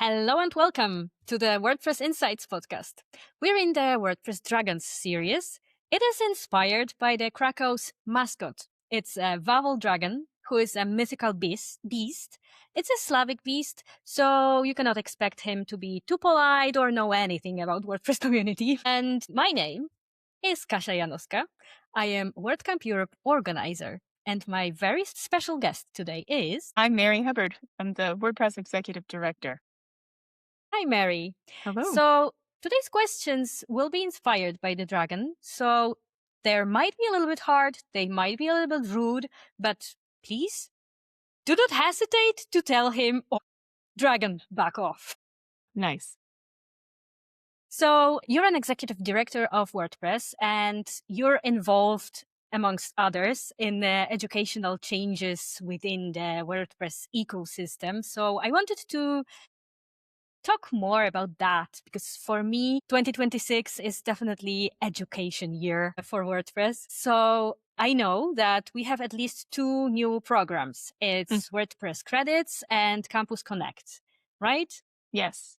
Hello and welcome to the WordPress Insights podcast. We're in the WordPress Dragons series. It is inspired by the Krakow's mascot. It's a Vavel dragon, who is a mythical beast. It's a Slavic beast, so you cannot expect him to be too polite or know anything about WordPress community. And my name is Kasia Janoska. I am WordCamp Europe organizer. And my very special guest today is... I'm Mary Hubbard. I'm the WordPress Executive Director. Hi, Mary. Hello. So today's questions will be inspired by the dragon. So they might be a little bit hard, they might be a little bit rude, but please do not hesitate to tell him, "Oh, dragon, back off." Nice. So you're an executive director of WordPress and you're involved, amongst others, in the educational changes within the WordPress ecosystem. So I wanted to talk more about that because for me, 2026 is definitely education year for WordPress. So I know that we have at least two new programs. It's WordPress Credits and Campus Connect, right? Yes.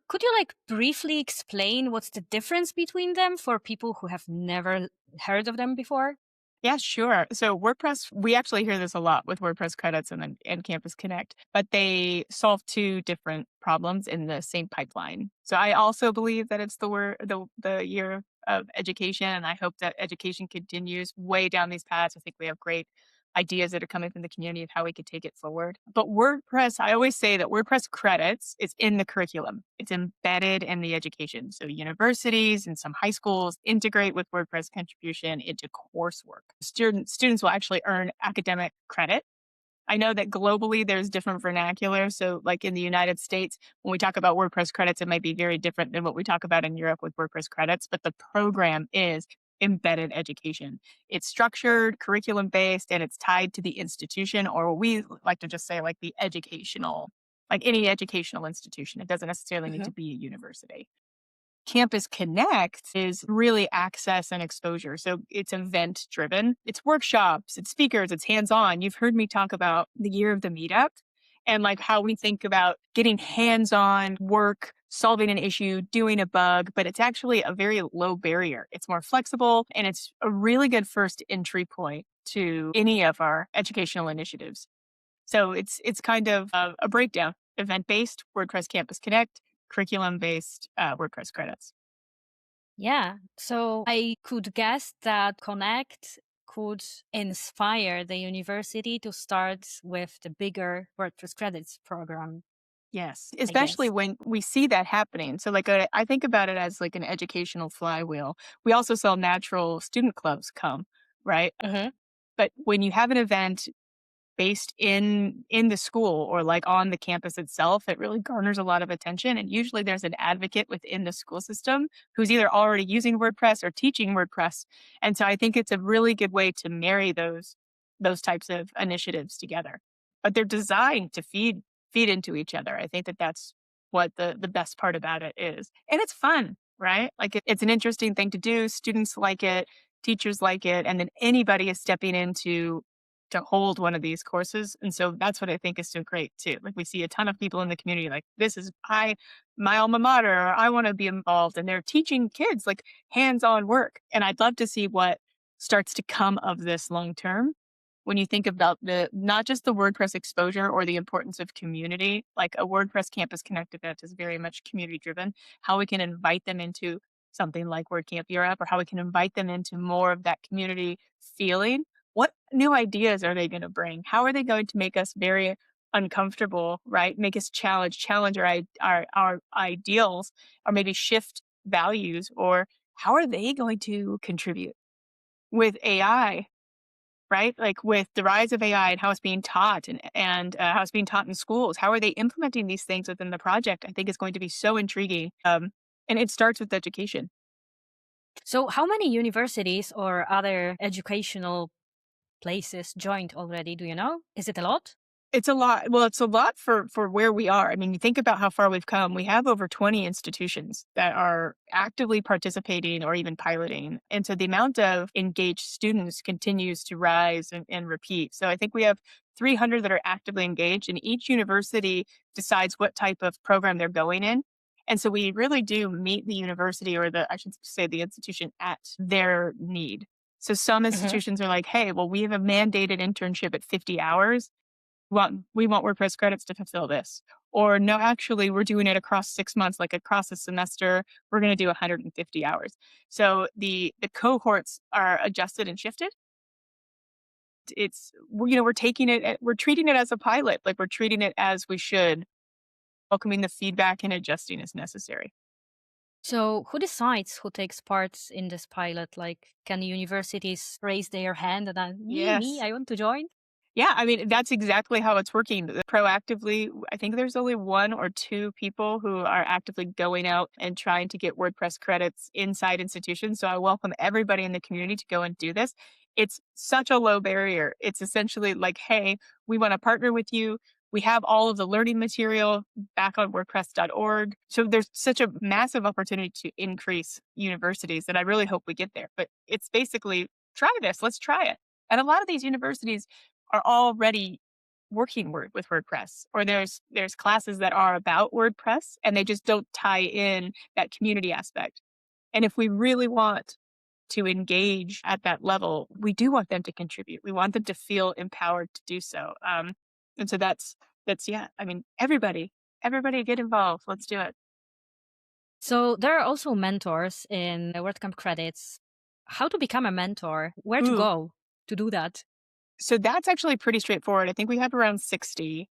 Could you briefly explain what's the difference between them for people who have never heard of them before? Yeah, sure. So WordPress, we actually hear this a lot with WordPress Credits and Campus Connect, but they solve two different problems in the same pipeline. So I also believe that it's the year of education, and I hope that education continues way down these paths. I think we have great ideas that are coming from the community of how we could take it forward. But WordPress, I always say that WordPress Credits is in the curriculum. It's embedded in the education. So universities and some high schools integrate with WordPress contribution into coursework. Students will actually earn academic credit. I know that globally there's different vernacular. So like in the United States, when we talk about WordPress credits, it might be very different than what we talk about in Europe with WordPress credits, but the program is embedded education. It's structured, curriculum based, and it's tied to the institution, or we like to just say like the educational, like any educational institution. It doesn't necessarily need to be a university. Campus Connect is really access and exposure. So it's event driven. It's workshops, it's speakers, it's hands on. You've heard me talk about the year of the meetup and like how we think about getting hands on work, solving an issue, doing a bug, but it's actually a very low barrier. It's more flexible and it's a really good first entry point to any of our educational initiatives. So it's kind of a breakdown: event based WordPress Campus Connect, curriculum based WordPress credits. Yeah. So I could guess that Connect could inspire the university to start with the bigger WordPress credits program. Yes, especially guess. when we see that happening. So like I think about it as like an educational flywheel. We also saw natural student clubs come, right? But when you have an event based in the school or like on the campus itself, it really garners a lot of attention. And usually there's an advocate within the school system who's either already using WordPress or teaching WordPress. And so I think it's a really good way to marry those types of initiatives together. But they're designed to feed into each other. I think that that's what the best part about it is. And it's fun, right? Like it's an interesting thing to do. Students like it, teachers like it, and then anybody is stepping into to hold one of these courses. And so that's what I think is so great too. Like we see a ton of people in the community like, this is my alma mater, or I want to be involved. And they're teaching kids like hands-on work. And I'd love to see what starts to come of this long term. When you think about the not just the WordPress exposure or the importance of community, like a WordPress Campus Connect event is very much community driven, how we can invite them into something like WordCamp Europe, or how we can invite them into more of that community feeling. What new ideas are they going to bring? How are they going to make us very uncomfortable, right? Make us challenge our ideals, or maybe shift values, or how are they going to contribute with AI, right? Like with the rise of AI and how it's being taught and how it's being taught in schools, how are they implementing these things within the project? I think is going to be so intriguing. And it starts with education. So how many universities or other educational places joined already? Do you know? Is it a lot? It's a lot. Well, it's a lot for where we are. I mean, you think about how far we've come. We have over 20 institutions that are actively participating or even piloting. And so the amount of engaged students continues to rise and repeat. So I think we have 300 that are actively engaged, and each university decides what type of program they're going in. And so we really do meet the university, or I should say the institution, at their need. So some Hmm. institutions are like, hey, well, we have a mandated internship at 50 hours. We want WordPress credits to fulfill this. Or no, actually, we're doing it across 6 months, like across a semester. We're going to do 150 hours. So the cohorts are adjusted and shifted. We're taking we're treating it as a pilot, like we're treating it as we should, welcoming the feedback and adjusting as necessary. So, who decides who takes part in this pilot? Like, can universities raise their hand and me, Yes. I want to join? Yeah, I mean, that's exactly how it's working. Proactively, I think there's only one or two people who are actively going out and trying to get WordPress credits inside institutions. So I welcome everybody in the community to go and do this. It's such a low barrier. It's essentially like, hey, we want to partner with you. We have all of the learning material back on WordPress.org. So there's such a massive opportunity to increase universities that I really hope we get there. But it's basically try this, let's try it. And a lot of these universities are already working with WordPress, or there's classes that are about WordPress and they just don't tie in that community aspect. And if we really want to engage at that level, we do want them to contribute. We want them to feel empowered to do so. And so that's yeah. I mean, everybody get involved. Let's do it. So, there are also mentors in the WordCamp credits. How to become a mentor? Where to Ooh, go to do that? so that's actually pretty straightforward. I think we have around 60.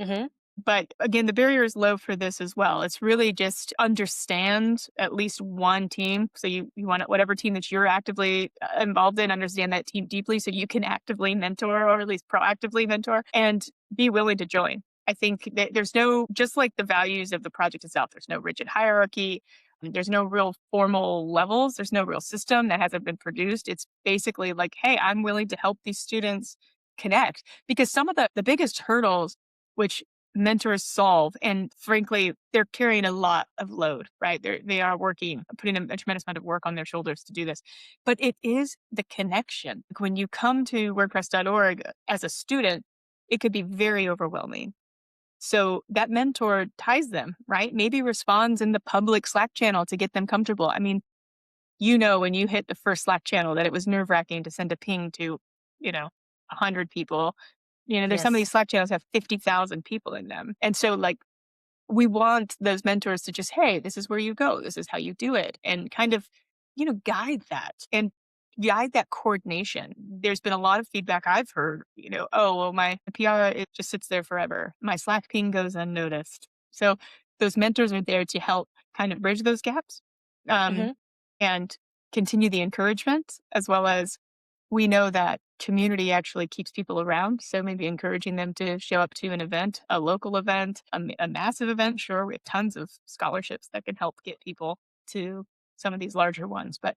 Hmm. But again, the barrier is low for this as well. It's really just understand at least one team. So you want whatever team that you're actively involved in, understand that team deeply so you can actively mentor, or at least proactively mentor, and be willing to join. I think that there's no, just like the values of the project itself, there's no rigid hierarchy. There's no real formal levels. There's no real system that hasn't been produced. It's basically like, hey, I'm willing to help these students connect, because some of the biggest hurdles, which mentors solve, and frankly, they're carrying a lot of load, right? They are working, putting a tremendous amount of work on their shoulders to do this. But it is the connection. Like when you come to WordPress.org as a student, it could be very overwhelming. So that mentor ties them, right? Maybe responds in the public Slack channel to get them comfortable. I mean, when you hit the first Slack channel that it was nerve wracking to send a ping to, 100 people. There's some of these Yes. Slack channels have 50,000 people in them. And so, like, we want those mentors to just, hey, this is where you go. This is how you do it. And kind of, guide that and guide that coordination. There's been a lot of feedback I've heard, oh, well, my PR, it just sits there forever. My Slack ping goes unnoticed. So those mentors are there to help kind of bridge those gaps, um, Hmm. and continue the encouragement, as well as we know that community actually keeps people around. So maybe encouraging them to show up to an event, a local event, a massive event. Sure, we have tons of scholarships that can help get people to some of these larger ones, but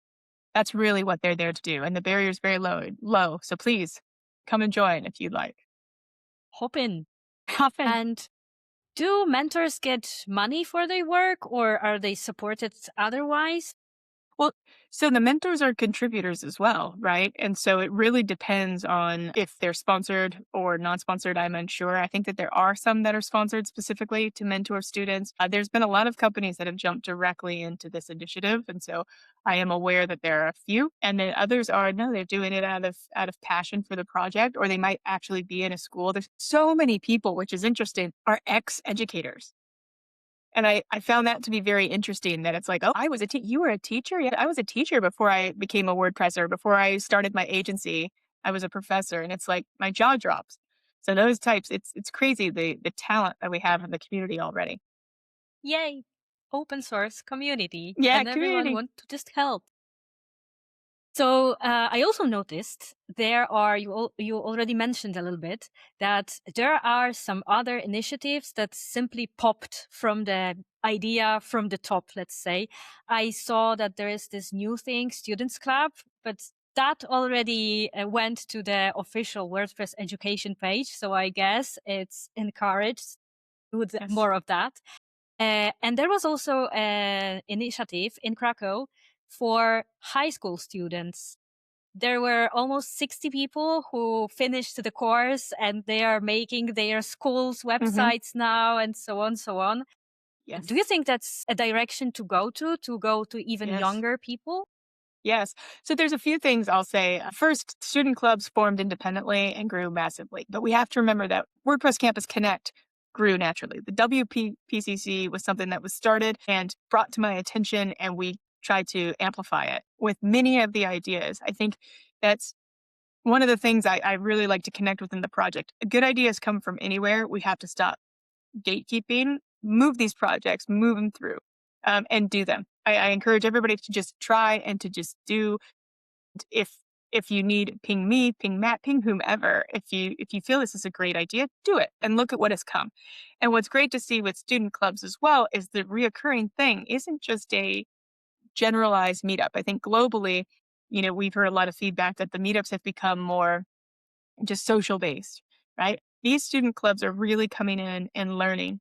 that's really what they're there to do. And the barrier is very low. So please come and join if you'd like. Hop in. Hop in. And do mentors get money for their work or are they supported otherwise? Well, so the mentors are contributors as well, right? And so it really depends on if they're sponsored or non sponsored. I'm unsure. I think that there are some that are sponsored specifically to mentor students. There's been a lot of companies that have jumped directly into this initiative. And so I am aware that there are a few. And then others are, no, they're doing it out of passion for the project, or they might actually be in a school. There's so many people, which is interesting, are ex educators. And I found that to be very interesting, that it's like, oh, you were a teacher? Yeah, I was a teacher before I became a WordPresser. Before I started my agency, I was a professor. And it's like my jaw drops. So those types, it's crazy the talent that we have in the community already. Yay! Open source community Yeah, and everyone community. want to just help. So I also noticed there are you already mentioned a little bit that there are some other initiatives that simply popped from the idea from the top. Let's say I saw that there is this new thing, Students Club, but that already went to the official WordPress education page. So I guess it's encouraged to do Yes. more of that. And there was also an initiative in Krakow for high school students. There were almost 60 people who finished the course, and they are making their school's Hmm. websites now, and so on, so on. Do you Yes. think that's a direction to go to even Yes. younger people? Yes. So there's a few things I'll say. First, student clubs formed independently and grew massively. But we have to remember that WordPress Campus Connect grew naturally. The WPCC was something that was started and brought to my attention, and we tried to amplify it with many of the ideas. I think that's one of the things I really like to connect within the project. Good ideas come from anywhere. We have to stop gatekeeping, move these projects, move them through, and do them. I encourage everybody to just try and to just do. If if you need, ping me, ping Matt, ping whomever. If you feel this is a great idea, do it and look at what has come. And what's great to see with student clubs as well is the reoccurring thing isn't just a generalized meetup. I think globally, we've heard a lot of feedback that the meetups have become more just social based, right? These student clubs are really coming in and learning.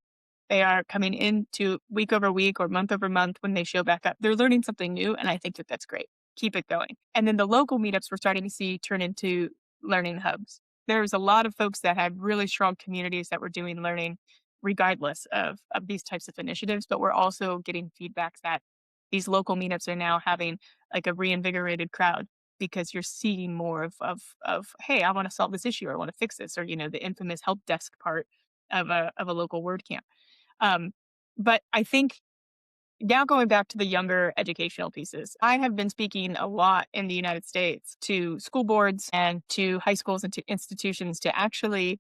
They are coming into week over week or month over month when they show back up. They're learning something new. And I think that that's great. Keep it going. And then the local meetups we're starting to see turn into learning hubs. There's a lot of folks that have really strong communities that were doing learning regardless of these types of initiatives. But we're also getting feedback that these local meetups are now having like a reinvigorated crowd because you're seeing more of hey, I want to solve this issue or I want to fix this, or the infamous help desk part of a local WordCamp. Um, but I think now going back to the younger educational pieces, I have been speaking a lot in the United States to school boards and to high schools and to institutions to actually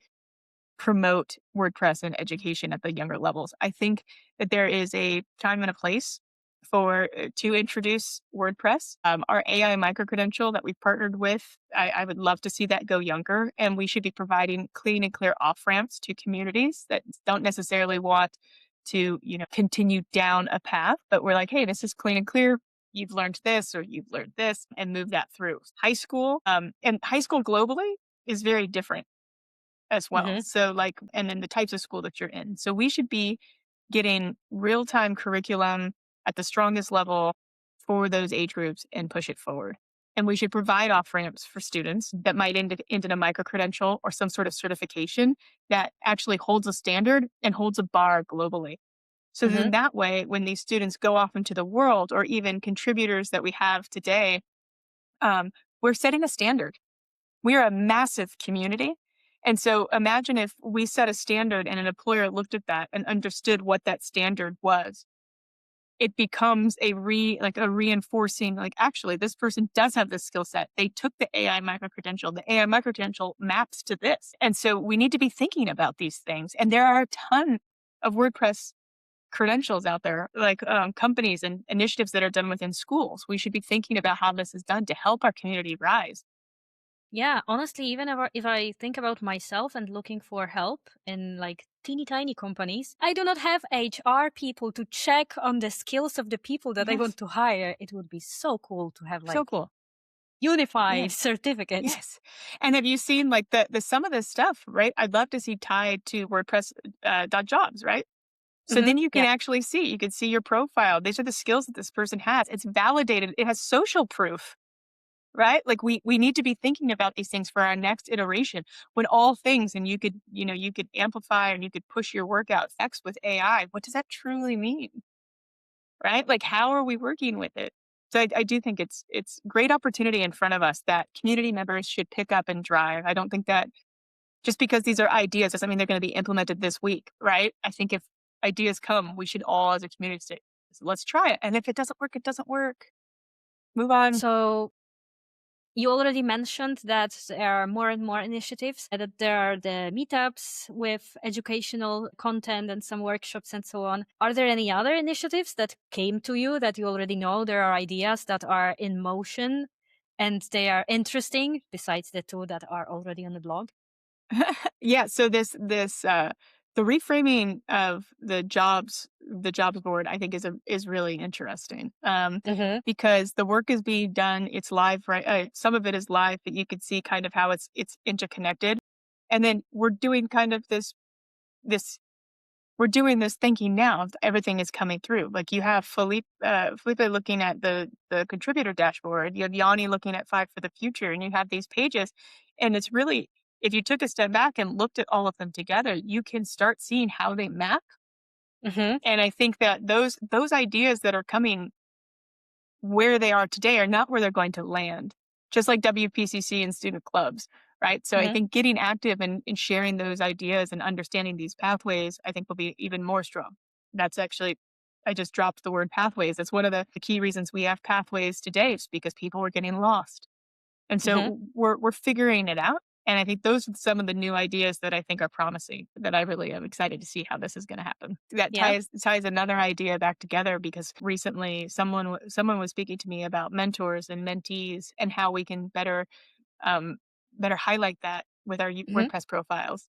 promote WordPress and education at the younger levels. I think that there is a time and a place for to introduce WordPress. Our AI micro credential that we've partnered with, I would love to see that go younger, and we should be providing clean and clear off ramps to communities that don't necessarily want to, continue down a path, but we're like, hey, this is clean and clear. You've learned this or you've learned this, and move that through high school. And high school globally is very different as well. Hmm. So, like, and then the types of school that you're in. So, we should be getting real time curriculum at the strongest level for those age groups and push it forward. And we should provide off ramps for students that might end in a micro credential or some sort of certification that actually holds a standard and holds a bar globally. So then Hmm. that way, when these students go off into the world or even contributors that we have today, we're setting a standard. We are a massive community. And so imagine if we set a standard and an employer looked at that and understood what that standard was. It becomes like a reinforcing, like, actually, this person does have this skill set. They took the AI micro credential. The AI micro credential maps to this. And so we need to be thinking about these things. And there are a ton of WordPress credentials out there, like companies and initiatives that are done within schools. We should be thinking about how this is done to help our community rise. Yeah, honestly, even if I think about myself and looking for help in like teeny tiny companies, I do not have HR people to check on the skills of the people that I Yes. want to hire. It would be so cool to have So like cool. unified Yes. certificates. Yes. And have you seen like the some of this stuff, right? I'd love to see tied to WordPress dot jobs, right? So Hmm. then you can Yeah. actually see, you can see your profile. These are the skills that this person has. It's validated. It has social proof, right? Like we need to be thinking about these things for our next iteration when all things, and you could amplify and you could push your workout X with AI. What does that truly mean? Right? Like, how are we working with it? So I do think it's great opportunity in front of us that community members should pick up and drive. I don't think that just because these are ideas doesn't mean they're going to be implemented this week, right? I think if ideas come, we should all as a community say, let's try it. And if it doesn't work, it doesn't work. Move on. So you already mentioned that there are more and more initiatives, that there are the meetups with educational content and some workshops and so on. Are there any other initiatives that came to you that you already know there are ideas that are in motion and they are interesting besides the two that are already on the blog? Yeah. So this the reframing of the jobs the jobs board, I think is really interesting. Mm-hmm. Because the work is being done, it's live, right? Some of it is live, but you can see kind of how it's interconnected. And then we're doing kind of this we're doing this thinking now everything is coming through. Like you have Felipe looking at the contributor dashboard, you have Yanni looking at Five for the Future, and you have these pages. And it's really, if you took a step back and looked at all of them together, you can start seeing how they map. Mm-hmm. And I think that those ideas that are coming where they are today are not where they're going to land, just like WPCC and student clubs, right? So I Mm-hmm. think getting active and sharing those ideas and understanding these pathways, I think will be even more strong. That's actually, I just dropped the word pathways. That's one of the key reasons we have pathways today is because people were getting lost. And Mm-hmm. so we're figuring it out. And I think those are some of the new ideas that I think are promising that I really am excited to see how this is going to happen. That Yeah. ties another idea back together because recently someone was speaking to me about mentors and mentees and how we can um, better highlight that with our Mm-hmm. WordPress profiles.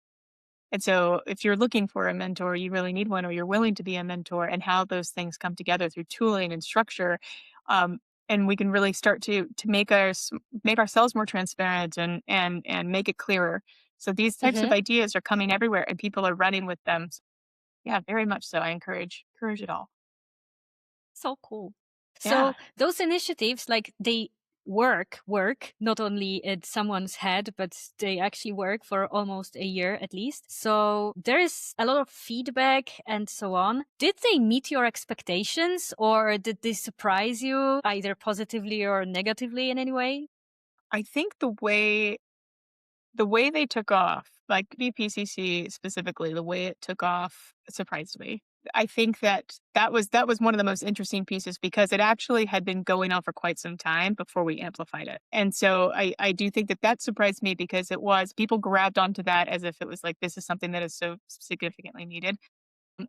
And so if you're looking for a mentor, you really need one or you're willing to be a mentor and how those things come together through tooling and structure. Um, and we can really start to make ourselves more transparent and make it clearer. So these types Mm-hmm. of ideas are coming everywhere and people are running with them. So, yeah, very much so. I encourage it all. So cool. Yeah. So those initiatives, like they work, not only in someone's head, but they actually work for almost a year at least. So there is a lot of feedback and so on. Did they meet your expectations or did they surprise you either positively or negatively in any way? I think the way they took off, like BPCC specifically, the way it took off surprised me. I think that was one of the most interesting pieces because it actually had been going on for quite some time before we amplified it. And so I do think that surprised me because it was people grabbed onto that as if it was like this is something that is so significantly needed.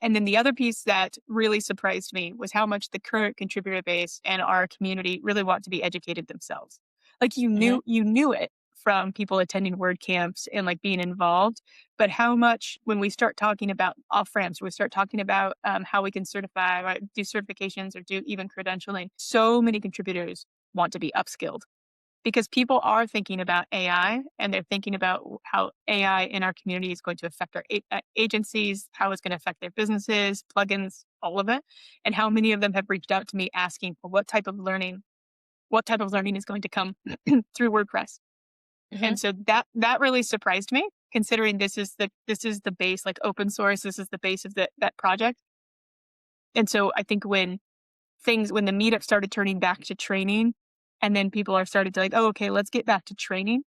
And then the other piece that really surprised me was how much the current contributor base and our community really want to be educated themselves. Like Mm-hmm. you knew it from people attending word camps and like being involved, but how much when we start talking about off ramps, we start talking about how we can certify, right, do certifications or do even credentialing. So many contributors want to be upskilled because people are thinking about AI and they're thinking about how AI in our community is going to affect our agencies, how it's going to affect their businesses, plugins, all of it, and how many of them have reached out to me asking for what type of learning is going to come through WordPress. Mm-hmm. And so that really surprised me, considering this is the base, like open source, this is the base of that project. And so I think when the meetup started turning back to training and then people are started to like, oh, okay, let's get back to training.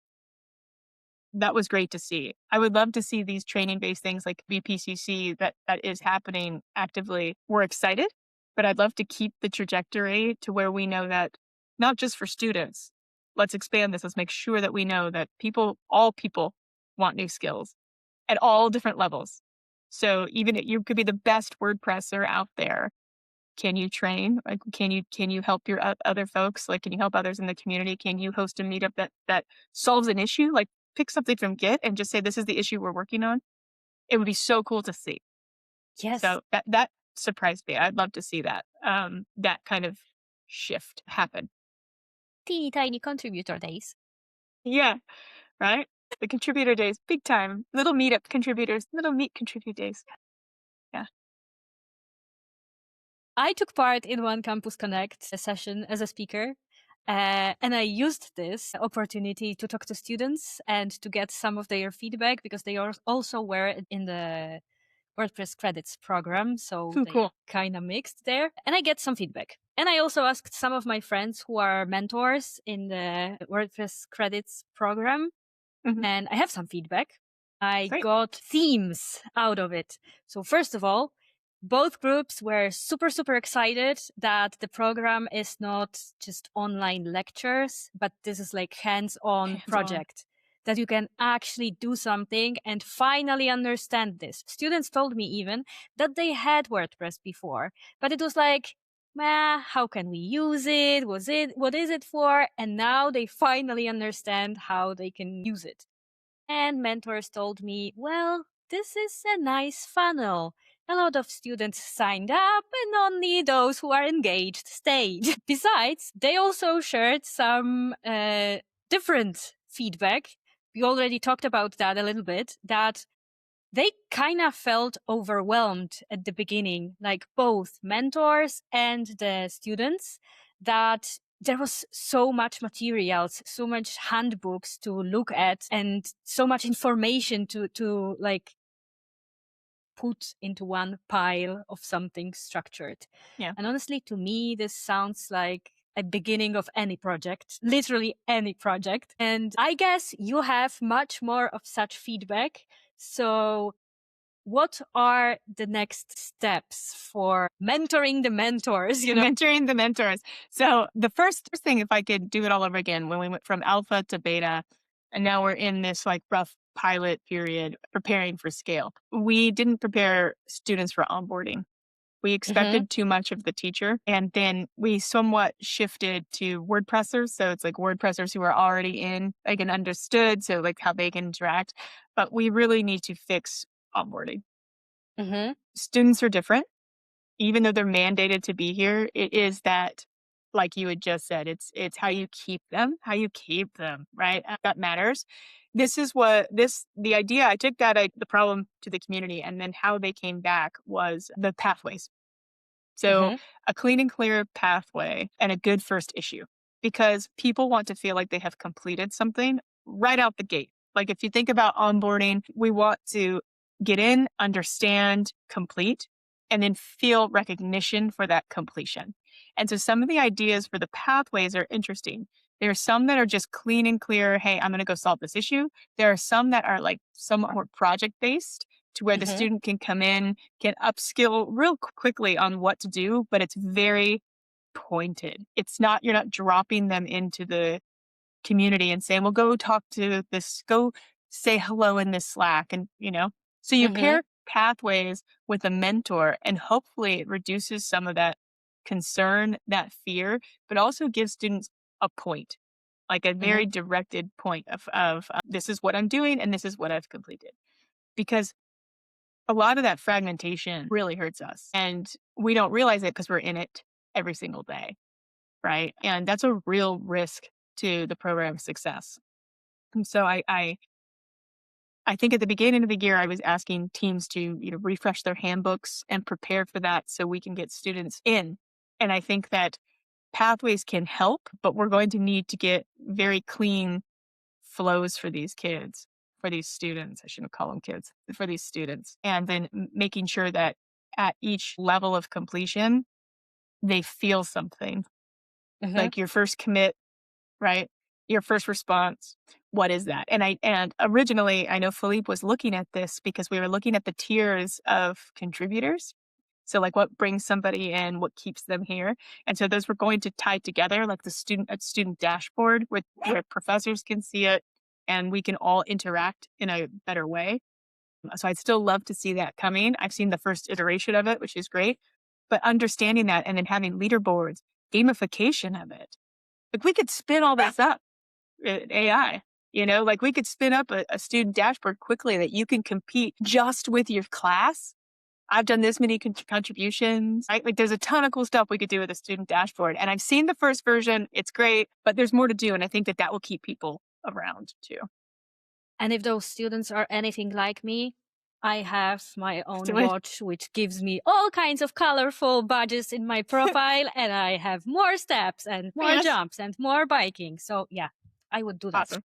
That was great to see. I would love to see these training based things like VPCC that is happening actively. We're excited, but I'd love to keep the trajectory to where we know that not just for students, let's expand this. Let's make sure that we know that all people want new skills at all different levels. So even if you could be the best WordPresser out there, can you train? Like, can you help your other folks? Like, can you help others in the community? Can you host a meetup that solves an issue? Like, pick something from Git and just say, "This is the issue we're working on." It would be so cool to see. Yes. So that surprised me. I'd love to see that kind of shift happen. Teeny tiny contributor days. Yeah, right. The contributor days, big time. Little meetup contributors, little meet contribute days. Yeah. I took part in one Campus Connect session as a speaker. And I used this opportunity to talk to students and to get some of their feedback because they also were in the WordPress Credits program. So Ooh, they cool. kind of mixed there. And I get some feedback. And I also asked some of my friends who are mentors in the WordPress Credits program. Hmm. And I have some feedback. I Great. got themes out of it. So first of all, both groups were super, super excited that the program is not just online lectures, but this is like hands-on Hands on. project that you can actually do something and finally understand this. Students told me even that they had WordPress before, but it was like, how can we use it? What is it for? And now they finally understand how they can use it. And mentors told me, well, this is a nice funnel. A lot of students signed up and only those who are engaged stayed. Besides, they also shared some different feedback. We already talked about that a little bit, that they kind of felt overwhelmed at the beginning, like both mentors and the students, that there was so much materials, so much handbooks to look at, and so much information to like put into one pile of something structured. Yeah. And honestly, to me, this sounds like a beginning of any project, literally any project. And I guess you have much more of such feedback. So what are the next steps for mentoring the mentors, Mentoring the mentors. So the first thing, if I could do it all over again, when we went from alpha to beta, and now we're in this like rough pilot period, preparing for scale. We didn't prepare students for onboarding. We expected too much of the teacher. And then we somewhat shifted to WordPressers. So it's like WordPressers who are already in, like, and understood. So like how they can interact. But we really need to fix onboarding. Students are different. Even though they're mandated to be here, it is that, like you had just said, it's how you keep them, right? That matters. This is the idea. I took the problem to the community, and then how they came back was the pathways. So a clean and clear pathway and a good first issue, because people want to feel like they have completed something right out the gate. Like if you think about onboarding, we want to get in, understand, complete, and then feel recognition for that completion. And so some of the ideas for the pathways are interesting. There are some that are just clean and clear. Hey, I'm going to go solve this issue. There are some that are like somewhat more project based, to where the student can come in, can upskill real quickly on what to do, but it's very pointed. It's not, you're not dropping them into the community and saying, well, go talk to this, go say hello in this Slack. And, so you pair pathways with a mentor, and hopefully it reduces some of that concern, that fear, but also gives students a point, like a very directed point of this is what I'm doing and this is what I've completed. Because a lot of that fragmentation really hurts us, and we don't realize it because we're in it every single day, right? And that's a real risk to the program's success. And so I think at the beginning of the year, I was asking teams to, refresh their handbooks and prepare for that so we can get students in. And I think that pathways can help, but we're going to need to get very clean flows for these kids, for these students. I shouldn't call them kids, for these students. And then making sure that at each level of completion, they feel something, like your first commit, right? Your first response. What is that? And originally, I know Philippe was looking at this because we were looking at the tiers of contributors. So like what brings somebody in, what keeps them here. And so those were going to tie together, like a student dashboard where professors can see it and we can all interact in a better way. So I'd still love to see that coming. I've seen the first iteration of it, which is great. But understanding that and then having leaderboards, gamification of it. Like we could spin all this up with AI. Like we could spin up a student dashboard quickly that you can compete just with your class. I've done this many contributions, right? Like there's a ton of cool stuff we could do with a student dashboard. And I've seen the first version. It's great, but there's more to do. And I think that will keep people around too. And if those students are anything like me, I have my own watch, which gives me all kinds of colorful badges in my profile. And I have more steps and more jumps and more biking. So yeah, I would do that.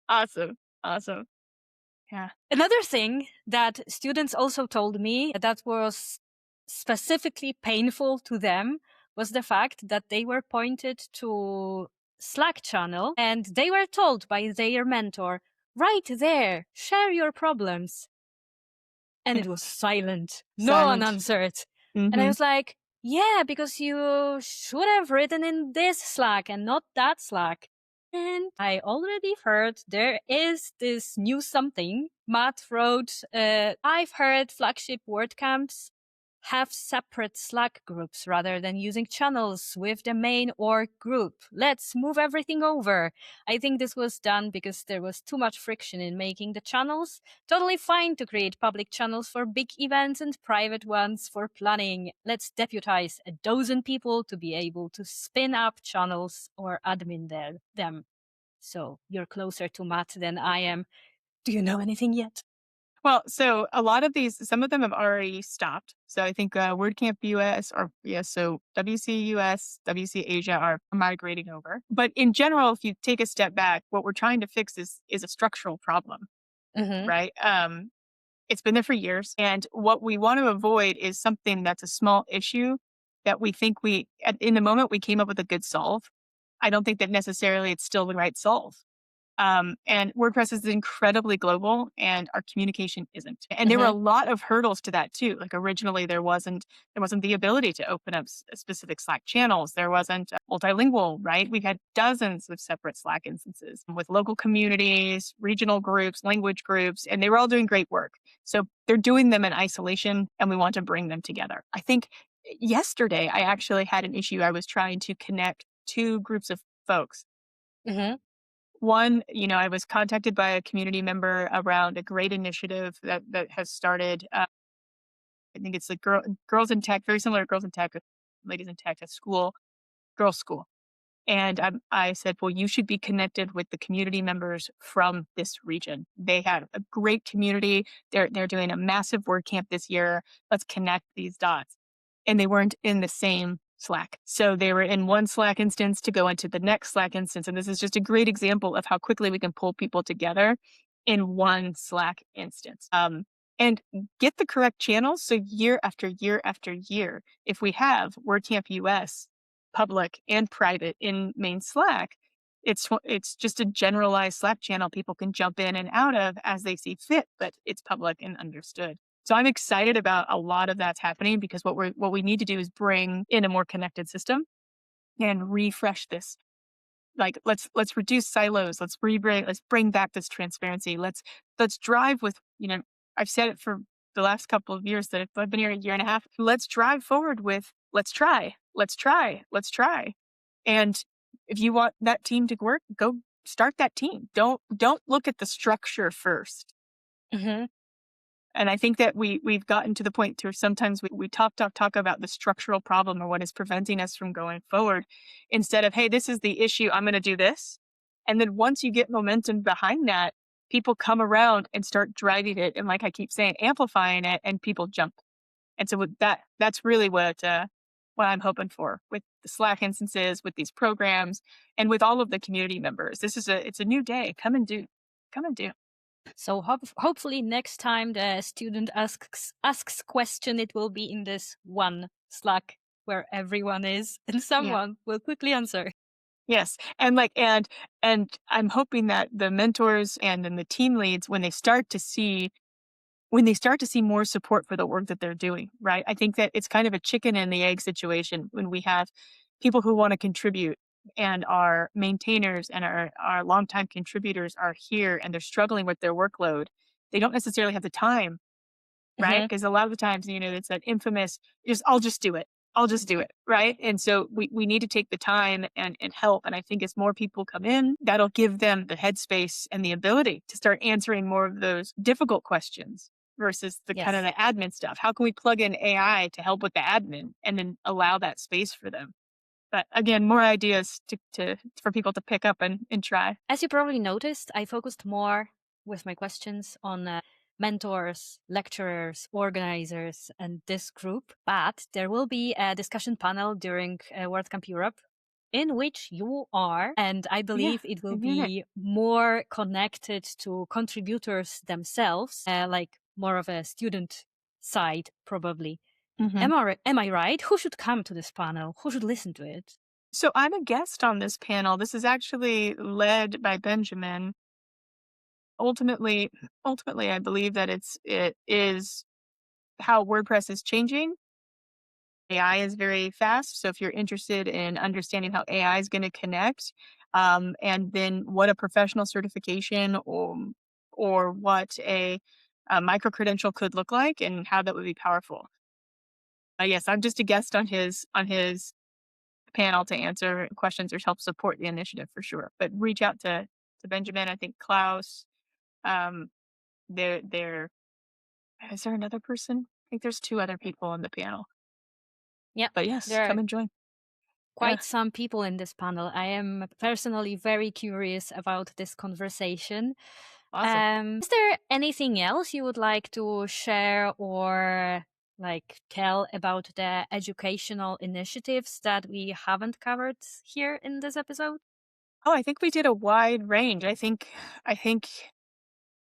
Awesome. Yeah. Another thing that students also told me that was specifically painful to them was the fact that they were pointed to Slack channel and they were told by their mentor, right there, share your problems. And it was silent. No one answered. And I was like, yeah, because you should have written in this Slack and not that Slack. And I already heard there is this new something. Matt wrote, I've heard flagship WordCamps have separate Slack groups rather than using channels with the main org group. Let's move everything over. I think this was done because there was too much friction in making the channels. Totally fine to create public channels for big events and private ones for planning. Let's deputize a dozen people to be able to spin up channels or admin them. So you're closer to Matt than I am. Do you know anything yet? Well, so a lot of these, some of them have already stopped. So I think WordCamp US or so WC US, WC Asia are migrating over. But in general, if you take a step back, what we're trying to fix is a structural problem, Mm-hmm. right? It's been there for years, and what we want to avoid is something that's a small issue that we think in the moment we came up with a good solve. I don't think that necessarily it's still the right solve. And WordPress is incredibly global and our communication isn't. And there were a Mm-hmm. lot of hurdles to that too. Like originally there wasn't the ability to open up specific Slack channels. There wasn't multilingual, right? We had dozens of separate Slack instances with local communities, regional groups, language groups, and they were all doing great work. So they're doing them in isolation and we want to bring them together. I think yesterday I actually had an issue. I was trying to connect two groups of folks. Mm-hmm. One, I was contacted by a community member around a great initiative that has started. I think it's like girls in tech, very similar to girls in tech, ladies in tech, a school, girls' school. And I said, well, you should be connected with the community members from this region. They have a great community. They're doing a massive WordCamp this year. Let's connect these dots. And they weren't in the same Slack. So they were in one Slack instance to go into the next Slack instance. And this is just a great example of how quickly we can pull people together in one Slack instance. And get the correct channels. So year after year after year, if we have WordCamp US public and private in main Slack, it's just a generalized Slack channel people can jump in and out of as they see fit, but it's public and understood. So I'm excited about a lot of that's happening because what we need to do is bring in a more connected system and refresh this. Like let's reduce silos. Let's bring back this transparency. Let's drive with, I've said it for the last couple of years that I've been here a year and a half. Let's drive forward with let's try, let's try, let's try. And if you want that team to work, go start that team. Don't look at the structure first. Mm-hmm. And I think that we've gotten to the point where sometimes we talk about the structural problem or what is preventing us from going forward instead of, hey, this is the issue. I'm going to do this. And then once you get momentum behind that, people come around and start driving it. And like I keep saying, amplifying it and people jump. And so with that's really what I'm hoping for with the Slack instances, with these programs, and with all of the community members. It's a new day. Come and do. So hopefully next time the student asks question, it will be in this one Slack where everyone is, and Yeah. someone will quickly answer. Yes. And I'm hoping that the mentors and then the team leads, when they start to see more support for the work that they're doing, right? I think that it's kind of a chicken and the egg situation when we have people who want to contribute and our maintainers and our longtime contributors are here and they're struggling with their workload. They don't necessarily have the time, right? Mm-hmm. Because a lot of the times, it's that infamous, I'll just do it. I'll just do it. Right. And so we need to take the time and help. And I think as more people come in, that'll give them the headspace and the ability to start answering more of those difficult questions versus the kind of Yes. the admin stuff. How can we plug in AI to help with the admin and then allow that space for them? But again, more ideas for people to pick up and try. As you probably noticed, I focused more with my questions on mentors, lecturers, organizers, and this group. But there will be a discussion panel during WordCamp Europe in which you are, and I Yeah. believe it will In Munich. be more connected to contributors themselves, like more of a student side, probably. Mhm. Am I right? Who should come to this panel? Who should listen to it? So I'm a guest on this panel. This is actually led by Benjamin. Ultimately, I believe that it is how WordPress is changing. AI is very fast. So if you're interested in understanding how AI is going to connect, and then what a professional certification or what a micro credential could look like and how that would be powerful. Yes, I'm just a guest on his panel to answer questions or help support the initiative for sure. But reach out to Benjamin. I think Klaus. Um, there is there another person? I think there's two other people on the panel. Yeah, But yes, there are come and join. Yeah, quite some people in this panel. I am personally very curious about this conversation. awesome. Is there anything else you would like to share or like tell about the educational initiatives that we haven't covered here in this episode? Oh, I think we did a wide range. I think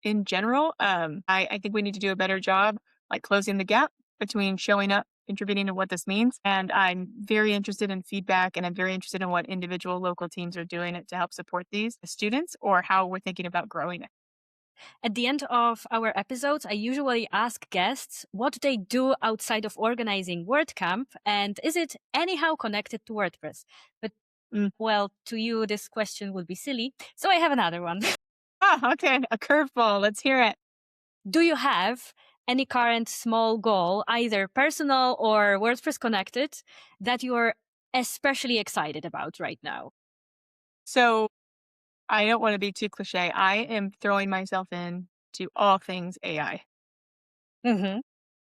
in general, I think we need to do a better job like closing the gap between showing up, contributing to what this means. And I'm very interested in feedback and I'm very interested in what individual local teams are doing it to help support these students or how we're thinking about growing it. At the end of our episodes, I usually ask guests what they do outside of organizing WordCamp and is it anyhow connected to WordPress? But Mm. well, to you, this question would be silly. So I have another one. Ah, okay. A curveball. Let's hear it. Do you have any current small goal, either personal or WordPress connected, that you're especially excited about right now? So I don't want to be too cliche. I am throwing myself in to all things AI. Hmm.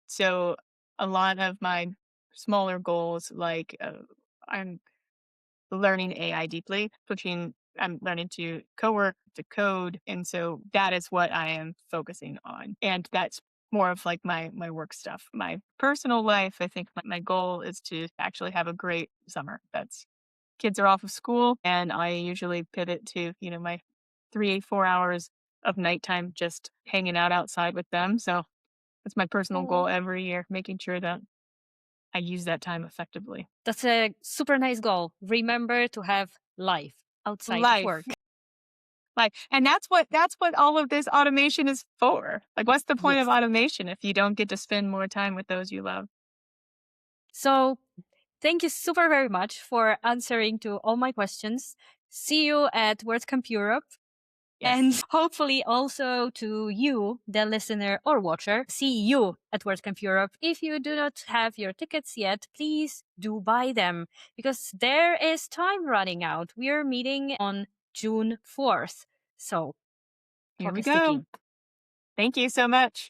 So a lot of my smaller goals, like I'm learning AI deeply, switching, I'm learning to co-work, to code. And so that is what I am focusing on. And that's more of like my work stuff. My personal life, I think my goal is to actually have a great summer. That's kids are off of school and I usually pivot to, my 3, 4 hours of nighttime just hanging out outside with them. So that's my personal goal Oh, every year, making sure that I use that time effectively. that's a super nice goal. Remember to have life outside of Life. work. And that's what all of this automation is for. Like, what's the point of Yes. automation if you don't get to spend more time with those you love? So thank you super very much for answering to all my questions. See you at WordCamp Europe. And Yes. hopefully also to you, the listener or watcher, see you at WordCamp Europe. If you do not have your tickets yet, please do buy them because there is time running out. We are meeting on June 4th. So Here clock we is go. ticking. Thank you so much.